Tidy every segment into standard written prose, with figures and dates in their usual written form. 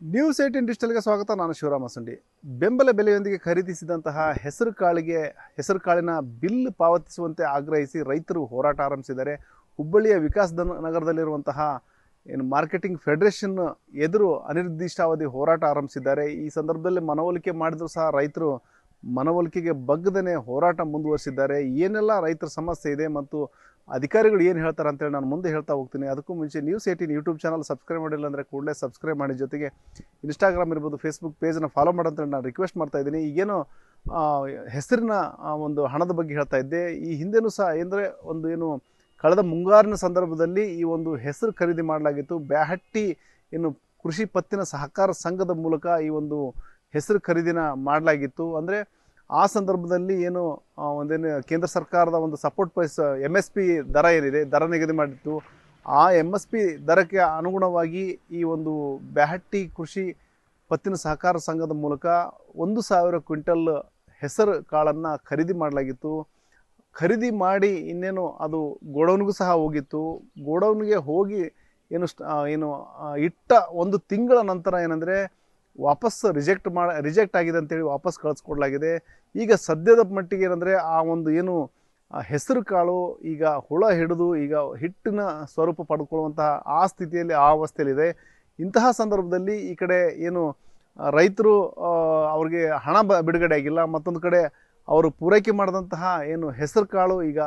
News 18 ಡಿಜಿಟಲ್ಗೆ ಸ್ವಾಗತ. ನಾನು ಶಿವರಾಮ ಸಂಡಿ. ಬೆಂಬಲ ಬೆಲೆಯೊಂದಿಗೆ ಖರೀದಿಸಿದಂತಹ ಹೆಸರು ಕಾಳಿನ ಬಿಲ್ ಪಾವತಿಸುವಂತೆ ಆಗ್ರಹಿಸಿ ರೈತರು ಹೋರಾಟ ಆರಂಭಿಸಿದ್ದಾರೆ. ಹುಬ್ಬಳ್ಳಿಯ ವಿಕಾಸ್ ನಗರದಲ್ಲಿರುವಂತಹ ಮಾರ್ಕೆಟಿಂಗ್ ಫೆಡರೇಷನ್ ಎದುರು ಅನಿರ್ದಿಷ್ಟಾವಧಿ ಹೋರಾಟ ಆರಂಭಿಸಿದ್ದಾರೆ. ಈ ಸಂದರ್ಭದಲ್ಲಿ ಮನವೊಲಿಕೆ ಮಾಡಿದ್ರು ಸಹ ರೈತರು ಮನವೊಲಿಕೆಗೆ ಬಗ್ಗದೇ ಹೋರಾಟ ಮುಂದುವರಿಸಿದ್ದಾರೆ. ಏನೆಲ್ಲ ರೈತರ ಸಮಸ್ಯೆ ಇದೆ ಮತ್ತು ಅಧಿಕಾರಿಗಳು ಏನು ಹೇಳ್ತಾರೆ ಅಂತೇಳಿ ನಾನು ಮುಂದೆ ಹೇಳ್ತಾ ಹೋಗ್ತೀನಿ. ಅದಕ್ಕೂ ಮುಂಚೆ ನ್ಯೂಸ್ 18 ಯೂಟ್ಯೂಬ್ ಚಾನಲ್ ಸಬ್ಸ್ಕ್ರೈಬ್ ಮಾಡಿಲ್ಲ ಅಂದರೆ ಕೂಡಲೇ ಸಬ್ಸ್ಕ್ರೈಬ್ ಮಾಡಿ, ಜೊತೆಗೆ ಇನ್ಸ್ಟಾಗ್ರಾಮ್ ಇರ್ಬೋದು, ಫೇಸ್ಬುಕ್ ಪೇಜನ್ನು ಫಾಲೋ ಮಾಡೋಂತೇಳಿ ನಾನು ರಿಕ್ವೆಸ್ಟ್ ಮಾಡ್ತಾ ಇದ್ದೀನಿ. ಈಗೇನು ಹೆಸರಿನ ಒಂದು ಹಣದ ಬಗ್ಗೆ ಹೇಳ್ತಾ ಇದ್ದೆ. ಈ ಹಿಂದೆನೂ ಸಹ ಏನು ಕಳೆದ ಮುಂಗಾರಿನ ಸಂದರ್ಭದಲ್ಲಿ ಈ ಒಂದು ಹೆಸರು ಖರೀದಿ ಮಾಡಲಾಗಿತ್ತು. ಬ್ಯಾಹಟ್ಟಿ ಕೃಷಿ ಪತ್ತಿನ ಸಹಕಾರ ಸಂಘದ ಮೂಲಕ ಈ ಒಂದು ಹೆಸರು ಖರೀದಿನ ಮಾಡಲಾಗಿತ್ತು. ಅಂದರೆ ಆ ಸಂದರ್ಭದಲ್ಲಿ ಕೇಂದ್ರ ಸರ್ಕಾರದ ಒಂದು ಸಪೋರ್ಟ್ ಪ್ರೈಸ್ MSP ದರ ಏನಿದೆ, ದರ ನಿಗದಿ ಮಾಡಿತ್ತು. ಆ MSP ದರಕ್ಕೆ ಅನುಗುಣವಾಗಿ ಈ ಒಂದು ಬ್ಯಾಹಟ್ಟಿ ಕೃಷಿ ಪತ್ತಿನ ಸಹಕಾರ ಸಂಘದ ಮೂಲಕ 1,000 ಕ್ವಿಂಟಲ್ ಹೆಸರು ಕಾಳನ್ನು ಖರೀದಿ ಮಾಡಲಾಗಿತ್ತು. ಖರೀದಿ ಮಾಡಿ ಅದು ಗೋಡೌನ್ಗೂ ಸಹ ಹೋಗಿತ್ತು. ಗೋಡೌನ್ಗೆ ಹೋಗಿ ಇಟ್ಟ ಒಂದು ತಿಂಗಳ ನಂತರ ವಾಪಸ್ ರಿಜೆಕ್ಟ್ ಆಗಿದೆ ಅಂತೇಳಿ ವಾಪಸ್ ಕಳಿಸ್ಕೊಡ್ಲಾಗಿದೆ. ಈಗ ಸದ್ಯದ ಮಟ್ಟಿಗೆ ಆ ಒಂದು ಹೆಸರು ಕಾಳು ಈಗ ಹುಳ ಹಿಡಿದು ಈಗ ಹಿಟ್ಟಿನ ಸ್ವರೂಪ ಪಡೆದುಕೊಳ್ಳುವಂತಹ ಆ ಅವಸ್ಥೆಯಲ್ಲಿದೆ. ಇಂತಹ ಸಂದರ್ಭದಲ್ಲಿ ಈ ಕಡೆ ರೈತರು ಅವ್ರಿಗೆ ಹಣ ಬಿಡುಗಡೆ ಆಗಿಲ್ಲ. ಮತ್ತೊಂದು ಕಡೆ ಅವರು ಪೂರೈಕೆ ಮಾಡಿದಂತಹ ಹೆಸರು ಕಾಳು ಈಗ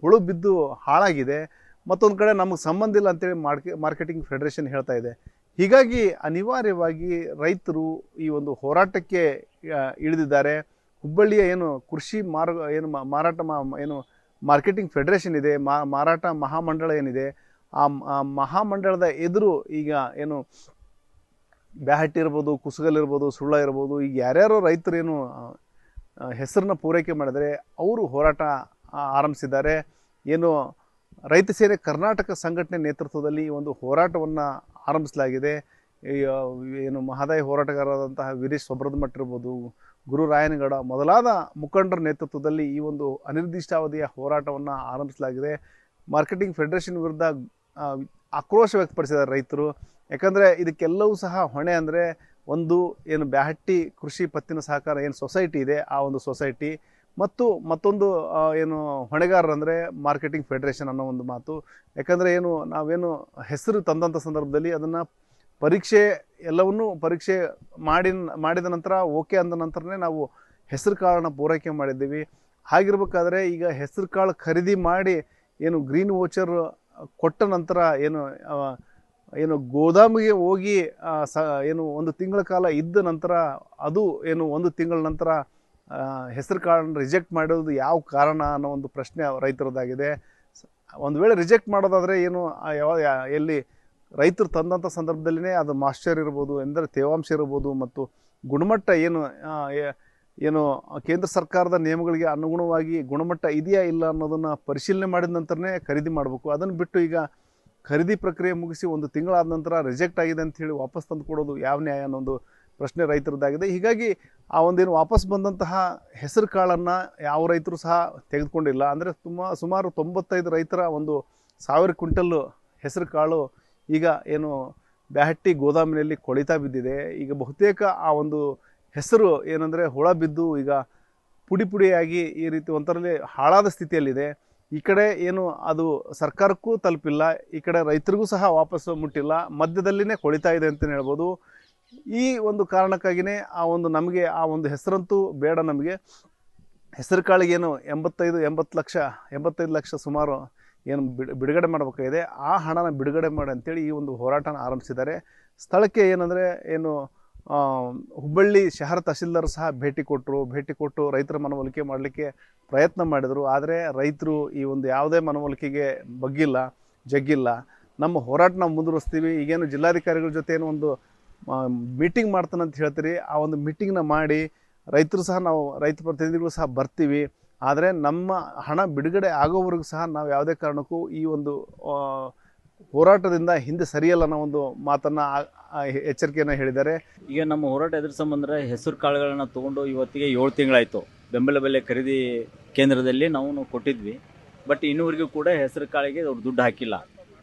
ಹುಳು ಬಿದ್ದು ಹಾಳಾಗಿದೆ. ಮತ್ತೊಂದು ಕಡೆ ನಮಗೆ ಸಂಬಂಧ ಇಲ್ಲ ಅಂತೇಳಿ ಮಾರ್ಕೆಟಿಂಗ್ ಫೆಡರೇಷನ್ ಹೇಳ್ತಾ ಇದೆ. ಹೀಗಾಗಿ ಅನಿವಾರ್ಯವಾಗಿ ರೈತರು ಈ ಒಂದು ಹೋರಾಟಕ್ಕೆ ಇಳಿದಿದ್ದಾರೆ. ಹುಬ್ಬಳ್ಳಿಯ ಕೃಷಿ ಮಾರಾಟ ಮಾರ್ಕೆಟಿಂಗ್ ಫೆಡರೇಷನ್ ಇದೆ, ಮಾರಾಟ ಮಹಾಮಂಡಳ ಏನಿದೆ, ಆ ಮಹಾಮಂಡಳದ ಎದುರು ಈಗ ಬ್ಯಾಹಟ್ಟಿ ಇರ್ಬೋದು, ಕುಸುಗಲ್ ಇರ್ಬೋದು, ಸುಳ್ಳ ಇರ್ಬೋದು, ಈಗ ಯಾರ್ಯಾರೋ ರೈತರು ಹೆಸರನ್ನ ಪೂರೈಕೆ ಮಾಡಿದರೆ ಅವರು ಹೋರಾಟ ಆರಂಭಿಸಿದ್ದಾರೆ. ರೈತ ಸೇನೆ ಕರ್ನಾಟಕ ಸಂಘಟನೆ ನೇತೃತ್ವದಲ್ಲಿ ಈ ಒಂದು ಹೋರಾಟವನ್ನು ಆರಂಭಿಸಲಾಗಿದೆ. ಮಹದಾಯಿ ಹೋರಾಟಗಾರರಾದಂತಹ ವೀರೇಶ್ ಸೊಬ್ರದಮಠ್ ಇರ್ಬೋದು, ಗುರು ರಾಯನಗೌಡ ಮೊದಲಾದ ಮುಖಂಡರ ನೇತೃತ್ವದಲ್ಲಿ ಈ ಒಂದು ಅನಿರ್ದಿಷ್ಟಾವಧಿಯ ಹೋರಾಟವನ್ನು ಆರಂಭಿಸಲಾಗಿದೆ. ಮಾರ್ಕೆಟಿಂಗ್ ಫೆಡರೇಷನ್ ವಿರುದ್ಧ ಆಕ್ರೋಶ ವ್ಯಕ್ತಪಡಿಸಿದ್ದಾರೆ ರೈತರು. ಯಾಕಂದರೆ ಇದಕ್ಕೆಲ್ಲವೂ ಸಹ ಹೊಣೆ ಒಂದು ಬ್ಯಾಹಟ್ಟಿ ಕೃಷಿ ಪತ್ತಿನ ಸಹಕಾರ ಸೊಸೈಟಿ ಇದೆ, ಆ ಒಂದು ಸೊಸೈಟಿ, ಮತ್ತು ಮತ್ತೊಂದು ಹೊಣೆಗಾರರಂದರೆ ಮಾರ್ಕೆಟಿಂಗ್ ಫೆಡರೇಷನ್ ಅನ್ನೋ ಒಂದು ಮಾತು. ಯಾಕಂದರೆ ನಾವೇನು ಹೆಸರು ತಂದಂಥ ಸಂದರ್ಭದಲ್ಲಿ ಅದನ್ನು ಎಲ್ಲವನ್ನೂ ಪರೀಕ್ಷೆ ಮಾಡಿದ ನಂತರ ಓಕೆ ಅಂದ ನಂತರನೇ ನಾವು ಹೆಸರು ಕಾಳನ್ನು ಪೂರೈಕೆ ಮಾಡಿದ್ದೀವಿ. ಹಾಗಿರ್ಬೇಕಾದ್ರೆ ಈಗ ಹೆಸರು ಕಾಳು ಖರೀದಿ ಮಾಡಿ ಗ್ರೀನ್ ವೋಚರ್ ಕೊಟ್ಟ ನಂತರ ಗೋದಾಮಿಗೆ ಹೋಗಿ ಒಂದು ತಿಂಗಳ ಕಾಲ ಇದ್ದ ನಂತರ ಅದು ಒಂದು ತಿಂಗಳ ನಂತರ ಹೆಸರು ಕಾಳನ್ನು ರಿಜೆಕ್ಟ್ ಮಾಡೋದು ಯಾವ ಕಾರಣ ಅನ್ನೋ ಒಂದು ಪ್ರಶ್ನೆ ರೈತರದ್ದಾಗಿದೆ. ಒಂದು ವೇಳೆ ರಿಜೆಕ್ಟ್ ಮಾಡೋದಾದರೆ ಎಲ್ಲಿ ರೈತರು ತಂದಂಥ ಸಂದರ್ಭದಲ್ಲಿನೇ ಅದು ಮಾಶ್ಚರ್ ಇರ್ಬೋದು, ತೇವಾಂಶ ಇರ್ಬೋದು, ಮತ್ತು ಗುಣಮಟ್ಟ ಕೇಂದ್ರ ಸರ್ಕಾರದ ನಿಯಮಗಳಿಗೆ ಅನುಗುಣವಾಗಿ ಗುಣಮಟ್ಟ ಇದೆಯಾ ಇಲ್ಲ ಅನ್ನೋದನ್ನು ಪರಿಶೀಲನೆ ಮಾಡಿದ ನಂತರನೇ ಖರೀದಿ ಮಾಡಬೇಕು. ಅದನ್ನು ಬಿಟ್ಟು ಈಗ ಖರೀದಿ ಪ್ರಕ್ರಿಯೆ ಮುಗಿಸಿ ಒಂದು ತಿಂಗಳಾದ ನಂತರ ರಿಜೆಕ್ಟ್ ಆಗಿದೆ ಅಂಥೇಳಿ ವಾಪಸ್ ತಂದು ಕೊಡೋದು ಯಾವ ನ್ಯಾಯ ಅನ್ನೋದು ಪ್ರಶ್ನೆ ರೈತರದ್ದಾಗಿದೆ. ಹೀಗಾಗಿ ಆ ವಾಪಸ್ ಬಂದಂತಹ ಹೆಸರು ಕಾಳನ್ನು ಯಾವ ರೈತರು ಸಹ ತೆಗೆದುಕೊಂಡಿಲ್ಲ. ಅಂದರೆ ಸುಮಾರು 95 ರೈತರ 1,000 ಕ್ವಿಂಟಲ್ಲು ಹೆಸರು ಕಾಳು ಈಗ ಬ್ಯಾಹಟ್ಟಿ ಗೋದಾಮಿನಲ್ಲಿ ಕೊಳಿತಾ ಬಿದ್ದಿದೆ. ಈಗ ಬಹುತೇಕ ಆ ಒಂದು ಹೆಸರು ಹುಳ ಬಿದ್ದು ಈಗ ಪುಡಿಯಾಗಿ ಈ ರೀತಿ ಒಂಥರಲ್ಲಿ ಹಾಳಾದ ಸ್ಥಿತಿಯಲ್ಲಿದೆ. ಈ ಕಡೆ ಅದು ಸರ್ಕಾರಕ್ಕೂ ತಲುಪಿಲ್ಲ, ಈ ಕಡೆ ರೈತರಿಗೂ ಸಹ ವಾಪಸ್ಸು ಮುಟ್ಟಿಲ್ಲ, ಮಧ್ಯದಲ್ಲಿನೇ ಕೊಳಿತಾ ಇದೆ ಅಂತಲೇ ಹೇಳ್ಬೋದು. ಈ ಒಂದು ಕಾರಣಕ್ಕಾಗಿಯೇ ನಮಗೆ ಆ ಒಂದು ಹೆಸರಂತೂ ಬೇಡ. ನಮಗೆ ಹೆಸರು ಕಾಳಿಗೆ 85 ಲಕ್ಷ ಸುಮಾರು ಬಿಡುಗಡೆ ಮಾಡಬೇಕಾಗಿದೆ. ಆ ಹಣನ ಬಿಡುಗಡೆ ಮಾಡಿ ಅಂತೇಳಿ ಈ ಒಂದು ಹೋರಾಟನ ಆರಂಭಿಸಿದ್ದಾರೆ. ಸ್ಥಳಕ್ಕೆ ಹುಬ್ಬಳ್ಳಿ ಶಹರ ತಹಸೀಲ್ದಾರ್ ಸಹ ಭೇಟಿ ಕೊಟ್ಟು ರೈತರ ಮನವೊಲಿಕೆ ಮಾಡಲಿಕ್ಕೆ ಪ್ರಯತ್ನ ಮಾಡಿದರು. ಆದರೆ ರೈತರು ಈ ಯಾವುದೇ ಮನವೊಲಿಕೆಗೆ ಜಗ್ಗಿಲ್ಲ. ನಮ್ಮ ಹೋರಾಟ ನಾವು ಮುಂದುವರಿಸ್ತೀವಿ. ಈಗೇನು ಜಿಲ್ಲಾಧಿಕಾರಿಗಳ ಜೊತೆ ಒಂದು ಮೀಟಿಂಗ್ ಮಾಡ್ತಾನಂತ ಹೇಳ್ತೀರಿ, ಆ ಒಂದು ಮೀಟಿಂಗ್ನ ಮಾಡಿ ರೈತರು ಸಹ ನಾವು ರೈತ ಪ್ರತಿನಿಧಿಗಳು ಸಹ ಬರ್ತೀವಿ. ಆದರೆ ನಮ್ಮ ಹಣ ಬಿಡುಗಡೆ ಆಗೋವರೆಗೂ ಸಹ ನಾವು ಯಾವುದೇ ಕಾರಣಕ್ಕೂ ಈ ಒಂದು ಹೋರಾಟದಿಂದ ಹಿಂದೆ ಸರಿಯಲ್ಲ ಅನ್ನೋ ಒಂದು ಮಾತನ್ನು ಎಚ್ಚರಿಕೆಯನ್ನು ಹೇಳಿದ್ದಾರೆ. ಈಗ ನಮ್ಮ ಹೋರಾಟ ಎದುರಿಸಂಬಂದ್ರೆ ಹೆಸರು ಕಾಳುಗಳನ್ನು ತೊಗೊಂಡು ಇವತ್ತಿಗೆ 7 ತಿಂಗಳಾಯಿತು. ಬೆಂಬಲ ಬೆಲೆ ಖರೀದಿ ಕೇಂದ್ರದಲ್ಲಿ ನಾವು ಕೊಟ್ಟಿದ್ವಿ. ಬಟ್ ಇನ್ನೂವರೆಗೂ ಕೂಡ ಹೆಸರು ಕಾಳಿಗೆ ಅವ್ರು ದುಡ್ಡು ಹಾಕಿಲ್ಲ.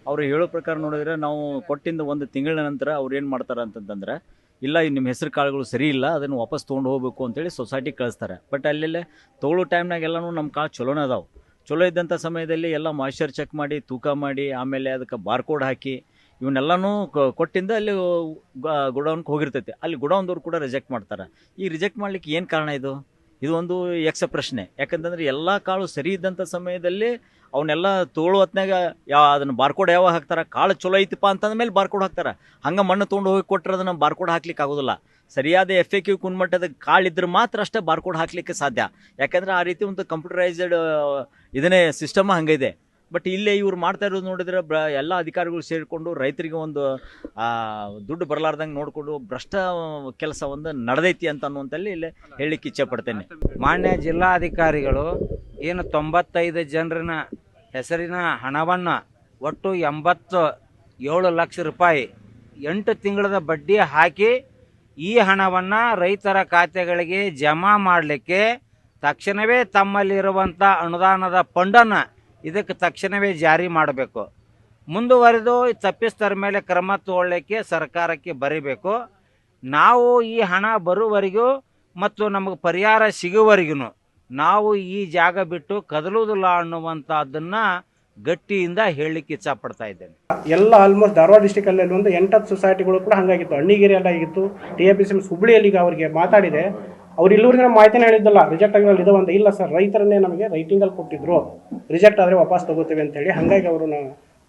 ಅವ್ರು ಹೇಳೋ ಪ್ರಕಾರ ನೋಡಿದ್ರೆ ನಾವು ಕೊಟ್ಟಿಂದ ಒಂದು ತಿಂಗಳ ನಂತರ ಅವ್ರು ಏನು ಮಾಡ್ತಾರೆ ಅಂತಂದ್ರೆ, ಇಲ್ಲ ನಿಮ್ಮ ಹೆಸರು ಕಾಳುಗಳು ಸರಿ ಇಲ್ಲ, ಅದನ್ನು ವಾಪಸ್ ತೊಗೊಂಡು ಹೋಗಬೇಕು ಅಂತೇಳಿ ಸೊಸೈಟಿಗೆ ಕಳಿಸ್ತಾರೆ. ಬಟ್ ಅಲ್ಲೆಲ್ಲ ತೊಗೊಳ್ಳೋ ಟೈಮ್ನಾಗ ಎಲ್ಲನೂ ನಮ್ಮ ಕಾಳು ಚಲೋನೇ ಅದಾವೆ. ಚಲೋ ಇದ್ದಂಥ ಸಮಯದಲ್ಲಿ ಎಲ್ಲ ಮಾಯ್ಶ್ಚರ್ ಚೆಕ್ ಮಾಡಿ, ತೂಕ ಮಾಡಿ, ಆಮೇಲೆ ಅದಕ್ಕೆ ಬಾರ್ಕೋಡ್ ಹಾಕಿ ಇವನ್ನೆಲ್ಲನೂ ಕೊಟ್ಟಿಂದ ಅಲ್ಲಿ ಗುಡೌನ್ಗೆ ಹೋಗಿರ್ತೈತಿ. ಅಲ್ಲಿ ಗುಡೌನ್ದವ್ರು ಕೂಡ ರಿಜೆಕ್ಟ್ ಮಾಡ್ತಾರೆ. ಈ ರಿಜೆಕ್ಟ್ ಮಾಡ್ಲಿಕ್ಕೆ ಏನು ಕಾರಣ ಇದು ಒಂದು ಯಕ್ಷ ಪ್ರಶ್ನೆ. ಯಾಕಂತಂದ್ರೆ ಎಲ್ಲ ಕಾಳು ಸರಿ ಇದ್ದಂಥ ಸಮಯದಲ್ಲಿ ಅವನ್ನೆಲ್ಲ ತೋಳು ಹೊತ್ನಾಗ ಅದನ್ನು ಬಾರ್ಕೋಡ್ ಯಾವಾಗ ಹಾಕ್ತಾರೆ, ಕಾಳು ಚಲೋ ಐತಿಪ್ಪ ಅಂತಂದ್ಮೇಲೆ ಬಾರ್ಕೋಡ್ ಹಾಕ್ತಾರೆ. ಹಂಗೆ ಮಣ್ಣು ತೊಗೊಂಡು ಹೋಗಿ ಕೊಟ್ಟರೆ ಅದನ್ನು ಬಾರ್ಕೋಡ್ ಹಾಕ್ಲಿಕ್ಕೆ ಆಗೋದಿಲ್ಲ. ಸರಿಯಾದ FAQ ಗುಣಮಟ್ಟದ ಕಾಳಿದ್ರೆ ಮಾತ್ರ ಅಷ್ಟೇ ಬಾರ್ಕೋಡ್ ಹಾಕ್ಲಿಕ್ಕೆ ಸಾಧ್ಯ. ಯಾಕಂದ್ರೆ ಆ ರೀತಿ ಒಂದು ಕಂಪ್ಯೂಟರೈಸ್ಡ್ ಇದನ್ನೇ ಸಿಸ್ಟಮ್ ಹಂಗಿದೆ. ಬಟ್ ಇಲ್ಲೇ ಇವ್ರು ಮಾಡ್ತಾ ಇರೋದು ನೋಡಿದ್ರೆ ಎಲ್ಲ ಅಧಿಕಾರಿಗಳು ಸೇರಿಕೊಂಡು ರೈತರಿಗೆ ಒಂದು ದುಡ್ಡು ಬರಲಾರ್ದಂಗೆ ನೋಡಿಕೊಂಡು ಭ್ರಷ್ಟ ಕೆಲಸ ಒಂದು ನಡೆದೈತಿ ಅಂತ ಅನ್ನುವಂಥಲ್ಲಿ ಇಲ್ಲೇ ಹೇಳಲಿಕ್ಕೆ ಇಚ್ಛೆ ಪಡ್ತೇನೆ. ಮಾನ್ಯ ಜಿಲ್ಲಾಧಿಕಾರಿಗಳು ಏನು 95 ಜನರನ್ನ ಹೆಸರಿನ ಹಣವನ್ನು ಒಟ್ಟು 87 ಲಕ್ಷ ರೂಪಾಯಿ 8 ತಿಂಗಳದ ಬಡ್ಡಿ ಹಾಕಿ ಈ ಹಣವನ್ನು ರೈತರ ಖಾತೆಗಳಿಗೆ ಜಮಾ ಮಾಡಲಿಕ್ಕೆ ತಕ್ಷಣವೇ ತಮ್ಮಲ್ಲಿರುವಂಥ ಅನುದಾನದ ಫಂಡನ್ನು ಇದಕ್ಕೆ ತಕ್ಷಣವೇ ಜಾರಿ ಮಾಡಬೇಕು. ಮುಂದುವರೆದು ತಪ್ಪಿಸ್ತರ ಮೇಲೆ ಕ್ರಮ ತಗೊಳ್ಳಲಿಕ್ಕೆ ಸರ್ಕಾರಕ್ಕೆ ಬರೀಬೇಕು. ನಾವು ಈ ಹಣ ಬರುವವರೆಗೂ ಮತ್ತು ನಮಗೆ ಪರಿಹಾರ ಸಿಗುವವರೆಗೂ ನಾವು ಈ ಜಾಗ ಬಿಟ್ಟು ಕದಲುವುದಿಲ್ಲ ಅನ್ನುವಂಥದ್ದನ್ನು ಗಟ್ಟಿಯಿಂದ ಹೇಳಲಿಕ್ಕೆ ಇಚ್ಛಪಡ್ತಾ ಇದ್ದೇನೆ. ಎಲ್ಲ ಆಲ್ಮೋಸ್ಟ್ ಧಾರವಾಡ ಡಿಸ್ಟಿಕಲ್ಲಿ ಒಂದು 8 ಸೊಸೈಟಿಗಳು ಕೂಡ ಹಂಗಾಗಿತ್ತು. ಅಣ್ಣಿಗೇರಿ ಎಲ್ಲ ಆಗಿತ್ತು. TAPCMS ಹುಬ್ಬಳ್ಳಿಯಲ್ಲಿ ಈಗ ಅವರಿಗೆ ಮಾತಾಡಿದೆ. ಅವ್ರು ಇಲ್ಲಿವರೆಗೆ ನಮ್ಮ ಮಾಹಿತಿನೇ ಹೇಳಿದ್ದಲ್ಲ, ರಿಜೆಕ್ಟ್ ಆಗಿರೋ ಇದು ಅಂತ. ಇಲ್ಲ ಸರ್, ರೈತರನ್ನೇ ನಮಗೆ ರೈಟಿಂಗಲ್ಲಿ ಕೊಟ್ಟಿದ್ರು, ರಿಜೆಕ್ಟ್ ಆದರೆ ವಾಪಸ್ ತಗೋತೀವಿ ಅಂತೇಳಿ. ಹಾಗಾಗಿ ಅವರು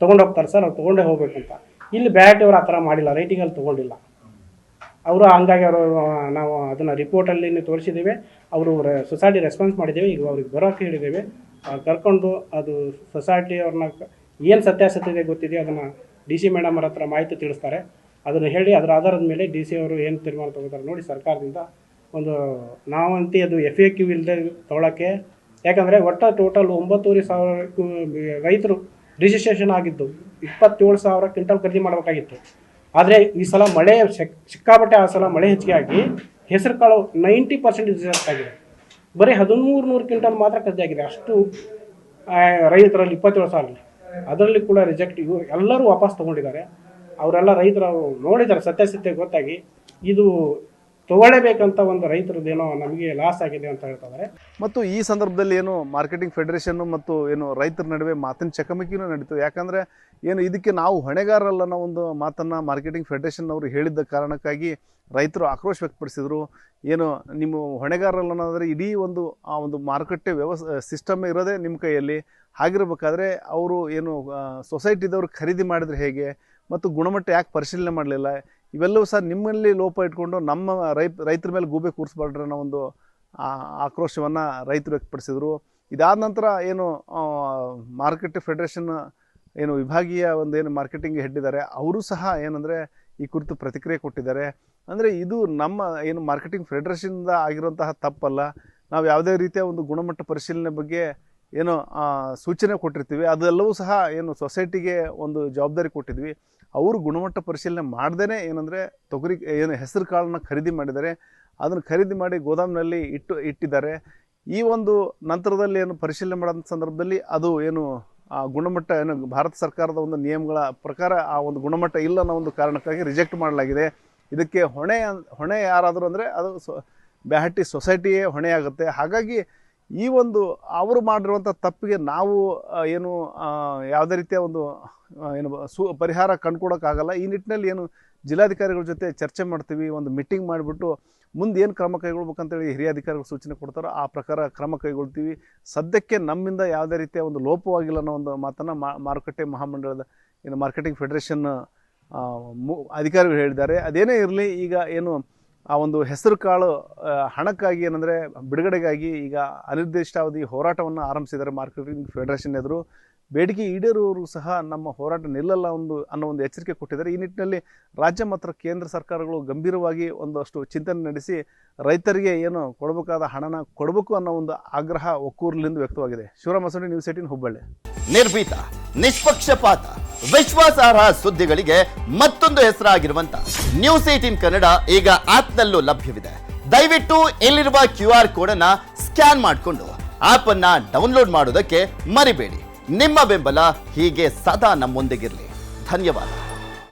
ತೊಗೊಂಡು ಹೋಗ್ತಾರೆ ಸರ್, ಅವ್ರು ತೊಗೊಂಡೇ ಹೋಗ್ಬೇಕು ಅಂತ. ಇಲ್ಲಿ ಬ್ಯಾಟಿಯವರು ಆ ಥರ ಮಾಡಿಲ್ಲ, ರೈಟಿಂಗಲ್ಲಿ ತೊಗೊಂಡಿಲ್ಲ ಅವರು. ಹಂಗಾಗಿ ಅವರು ನಾವು ಅದನ್ನು ರಿಪೋರ್ಟಲ್ಲಿ ತೋರಿಸಿದ್ದೇವೆ. ಅವರು ಸೊಸೈಟಿ ರೆಸ್ಪಾನ್ಸ್ ಮಾಡಿದ್ದೇವೆ. ಈಗ ಅವ್ರಿಗೆ ಬರೋಕ್ಕೆ ಹೇಳಿದ್ದೇವೆ. ಕರ್ಕೊಂಡು ಅದು ಸೊಸೈಟಿ ಅವ್ರನ್ನ ಏನು ಸತ್ಯಾಸತ್ಯತೆ ಗೊತ್ತಿದೆಯೋ ಅದನ್ನು DC ಮೇಡಮ್ ಅವ್ರ ಹತ್ರ ಮಾಹಿತಿ ತಿಳಿಸ್ತಾರೆ. ಅದನ್ನು ಹೇಳಿ ಅದರ ಆಧಾರದ ಮೇಲೆ DC ಅವರು ಏನು ತೀರ್ಮಾನ ತಗೋತಾರೆ ನೋಡಿ ಸರ್ಕಾರದಿಂದ ಒಂದು ನಾವಂತಿ ಅದು FAQ ಇಲ್ಲದೆ ತೊಗೊಳಕ್ಕೆ. ಯಾಕಂದರೆ ಒಟ್ಟು ಟೋಟಲ್ 9,500 ರೈತರು ರಿಜಿಸ್ಟ್ರೇಷನ್ ಆಗಿದ್ದು 27,000 ಕ್ವಿಂಟಲ್ ಖರೀದಿ ಮಾಡಬೇಕಾಗಿತ್ತು. ಆದರೆ ಈ ಸಲ ಮಳೆ ಸಿಕ್ಕಾಪಟ್ಟೆ, ಆ ಸಲ ಮಳೆ ಹೆಚ್ಚಿಗೆ ಆಗಿ ಹೆಸರು ಕಾಳು 90% ರಿಜೆಕ್ಟ್ ಆಗಿದೆ. ಬರೀ 1,300 ಕ್ವಿಂಟಲ್ ಮಾತ್ರ ಖರೀದಿಯಾಗಿದೆ. ಅಷ್ಟು ರೈತರಲ್ಲಿ 27,000 ಅದರಲ್ಲಿ ಕೂಡ ರಿಜೆಕ್ಟ್. ಎಲ್ಲರೂ ವಾಪಸ್ ತೊಗೊಂಡಿದ್ದಾರೆ. ಅವರೆಲ್ಲ ರೈತರು ನೋಡಿದ್ದಾರೆ, ಸತ್ಯಾಸತ್ಯ ಗೊತ್ತಾಗಿ ಇದು ತಗೊಳ್ಳೇಬೇಕಂತ ಒಂದು ರೈತರದ್ದೇನೋ ನಮಗೆ ಲಾಸ್ ಆಗಿದೆ ಅಂತ ಹೇಳ್ತಾರೆ. ಮತ್ತು ಈ ಸಂದರ್ಭದಲ್ಲಿ ಏನು ಮಾರ್ಕೆಟಿಂಗ್ ಫೆಡರೇಷನ್ ಮತ್ತು ಏನು ರೈತರ ನಡುವೆ ಮಾತಿನ ಚಕಮಕಿನೂ ನಡೀತು. ಯಾಕಂದರೆ ಏನು ಇದಕ್ಕೆ ನಾವು ಹೊಣೆಗಾರರಲ್ಲ ಅನ್ನೋ ಒಂದು ಮಾತನ್ನು ಮಾರ್ಕೆಟಿಂಗ್ ಫೆಡರೇಷನ್ ಅವರು ಹೇಳಿದ್ದ ಕಾರಣಕ್ಕಾಗಿ ರೈತರು ಆಕ್ರೋಶ ವ್ಯಕ್ತಪಡಿಸಿದರು. ಏನು ನಿಮ್ಮ ಹೊಣೆಗಾರರಲ್ಲ ಅನ್ನೋದ್ರೆ ಇಡೀ ಆ ಒಂದು ಮಾರುಕಟ್ಟೆ ಸಿಸ್ಟಮ್ ಇರೋದೇ ನಿಮ್ಮ ಕೈಯಲ್ಲಿ. ಹಾಗಿರ್ಬೇಕಾದ್ರೆ ಅವರು ಏನು ಸೊಸೈಟಿದವರು ಖರೀದಿ ಮಾಡಿದ್ರೆ ಹೇಗೆ, ಮತ್ತು ಗುಣಮಟ್ಟ ಯಾಕೆ ಪರಿಶೀಲನೆ ಮಾಡಲಿಲ್ಲ, ಇವೆಲ್ಲವೂ ಸಹ ನಿಮ್ಮಲ್ಲಿ ಲೋಪ ಇಟ್ಕೊಂಡು ನಮ್ಮ ರೈತರ ಮೇಲೆ ಗೂಬೆ ಕೂರಿಸ್ಬಾರ್ಡ್ರೆ ಅನ್ನೋ ಒಂದು ಆಕ್ರೋಶವನ್ನು ರೈತರು ವ್ಯಕ್ತಪಡಿಸಿದರು. ಇದಾದ ನಂತರ ಏನು ಮಾರ್ಕೆಟ್ ಫೆಡರೇಷನ್ ಏನು ವಿಭಾಗೀಯ ಒಂದು ಏನು ಮಾರ್ಕೆಟಿಂಗ್ ಹೆಡ್ ಇದ್ದಾರೆ ಅವರು ಸಹ ಏನಂದರೆ ಈ ಕುರಿತು ಪ್ರತಿಕ್ರಿಯೆ ಕೊಟ್ಟಿದ್ದಾರೆ. ಅಂದರೆ ಇದು ನಮ್ಮ ಏನು ಮಾರ್ಕೆಟಿಂಗ್ ಫೆಡರೇಷನ್ನಿಂದ ಆಗಿರುವಂತಹ ತಪ್ಪಲ್ಲ. ನಾವು ಯಾವುದೇ ರೀತಿಯ ಒಂದು ಗುಣಮಟ್ಟ ಪರಿಶೀಲನೆ ಬಗ್ಗೆ ಏನು ಸೂಚನೆ ಕೊಟ್ಟಿರ್ತೀವಿ, ಅದೆಲ್ಲವೂ ಸಹ ಏನು ಸೊಸೈಟಿಗೆ ಒಂದು ಜವಾಬ್ದಾರಿ ಕೊಟ್ಟಿದ್ವಿ. ಅವರು ಗುಣಮಟ್ಟ ಪರಿಶೀಲನೆ ಮಾಡ್ದೇ ಏನಂದರೆ ತೊಗರಿ ಏನು ಹೆಸರು ಕಾಳನ್ನ ಖರೀದಿ ಮಾಡಿದ್ದಾರೆ. ಅದನ್ನು ಖರೀದಿ ಮಾಡಿ ಗೋದಾಮಿನಲ್ಲಿ ಇಟ್ಟಿದ್ದಾರೆ. ಈ ಒಂದು ನಂತರದಲ್ಲಿ ಏನು ಪರಿಶೀಲನೆ ಮಾಡೋಂಥ ಸಂದರ್ಭದಲ್ಲಿ ಅದು ಏನು ಆ ಗುಣಮಟ್ಟ ಏನು ಭಾರತ ಸರ್ಕಾರದ ಒಂದು ನಿಯಮಗಳ ಪ್ರಕಾರ ಆ ಒಂದು ಗುಣಮಟ್ಟ ಇಲ್ಲ ಅನ್ನೋ ಒಂದು ಕಾರಣಕ್ಕಾಗಿ ರಿಜೆಕ್ಟ್ ಮಾಡಲಾಗಿದೆ. ಇದಕ್ಕೆ ಹೊಣೆ ಯಾರಾದರೂ ಅಂದರೆ ಅದು ಬ್ಯಾಹಟ್ಟಿ ಸೊಸೈಟಿಯೇ ಹೊಣೆಯಾಗುತ್ತೆ. ಹಾಗಾಗಿ ಈ ಒಂದು ಅವರು ಮಾಡಿರುವಂಥ ತಪ್ಪಿಗೆ ನಾವು ಏನು ಯಾವುದೇ ರೀತಿಯ ಒಂದು ಏನು ಪರಿಹಾರ ಕಂಡುಕೊಡೋಕ್ಕಾಗಲ್ಲ. ಈ ನಿಟ್ಟಿನಲ್ಲಿ ಏನು ಜಿಲ್ಲಾಧಿಕಾರಿಗಳ ಜೊತೆ ಚರ್ಚೆ ಮಾಡ್ತೀವಿ, ಒಂದು ಮೀಟಿಂಗ್ ಮಾಡಿಬಿಟ್ಟು ಮುಂದೆ ಏನು ಕ್ರಮ ಕೈಗೊಳ್ಬೇಕಂತೇಳಿ ಹಿರಿಯ ಅಧಿಕಾರಿಗಳು ಸೂಚನೆ ಕೊಡ್ತಾರೋ ಆ ಪ್ರಕಾರ ಕ್ರಮ ಕೈಗೊಳ್ತೀವಿ. ಸದ್ಯಕ್ಕೆ ನಮ್ಮಿಂದ ಯಾವುದೇ ರೀತಿಯ ಒಂದು ಲೋಪವಾಗಿಲ್ಲ ಅನ್ನೋ ಒಂದು ಮಾತನ್ನು ಮಾರುಕಟ್ಟೆ ಮಹಾಮಂಡಳದ ಏನು ಮಾರ್ಕೆಟಿಂಗ್ ಫೆಡರೇಷನ್ ಅಧಿಕಾರಿಗಳು ಹೇಳಿದ್ದಾರೆ. ಅದೇನೇ ಇರಲಿ, ಈಗ ಏನು ಆ ಒಂದು ಹೆಸರು ಕಾಳು ಹಣಕ್ಕಾಗಿ ಏನಂದರೆ ಬಿಡುಗಡೆಗಾಗಿ ಈಗ ಅನಿರ್ದಿಷ್ಟಾವಧಿ ಹೋರಾಟವನ್ನು ಆರಂಭಿಸಿದ್ದಾರೆ ಮಾರ್ಕೆಟಿಂಗ್ ಫೆಡರೇಷನ್ ಎದುರು. ಬೇಡಿಕೆ ಈಡೇರುವವರು ಸಹ ನಮ್ಮ ಹೋರಾಟ ನಿಲ್ಲಲ್ಲ ಅನ್ನೋ ಒಂದು ಎಚ್ಚರಿಕೆ ಕೊಟ್ಟಿದ್ದಾರೆ. ಈ ನಿಟ್ಟಿನಲ್ಲಿ ರಾಜ್ಯ ಮತ್ತು ಕೇಂದ್ರ ಸರ್ಕಾರಗಳು ಗಂಭೀರವಾಗಿ ಒಂದಷ್ಟು ಚಿಂತನೆ ನಡೆಸಿ ರೈತರಿಗೆ ಏನು ಕೊಡಬೇಕಾದ ಹಣನ ಕೊಡಬೇಕು ಅನ್ನೋ ಒಂದು ಆಗ್ರಹ ಒಕ್ಕೂರಿನಿಂದ ವ್ಯಕ್ತವಾಗಿದೆ. ಶಿವರಾಮ್ ಮಸಂಡಿ, ನ್ಯೂಸ್ 18 ಹುಬ್ಬಳ್ಳಿ. ನಿರ್ಭೀತ, ನಿಷ್ಪಕ್ಷಪಾತ, ವಿಶ್ವಾಸಾರ್ಹ ಸುದ್ದಿಗಳಿಗೆ ಮತ್ತೊಂದು ಹೆಸರಾಗಿರುವಂತ ನ್ಯೂಸ್ 18 ಕನ್ನಡ ಈಗ ಆಪ್ನಲ್ಲೂ ಲಭ್ಯವಿದೆ. ದಯವಿಟ್ಟು ಇಲ್ಲಿರುವ QR ಕೋಡ್ ಅನ್ನ ಸ್ಕ್ಯಾನ್ ಮಾಡಿಕೊಂಡು ಆಪ್ ಅನ್ನ ಡೌನ್ಲೋಡ್ ಮಾಡೋದಕ್ಕೆ ಮರಿಬೇಡಿ. ನಿಮ್ಮ ಬೆಂಬಲ ಹೀಗೆ ಸದಾ ನಮ್ಮೊಂದಿಗಿರಲಿ. ಧನ್ಯವಾದ.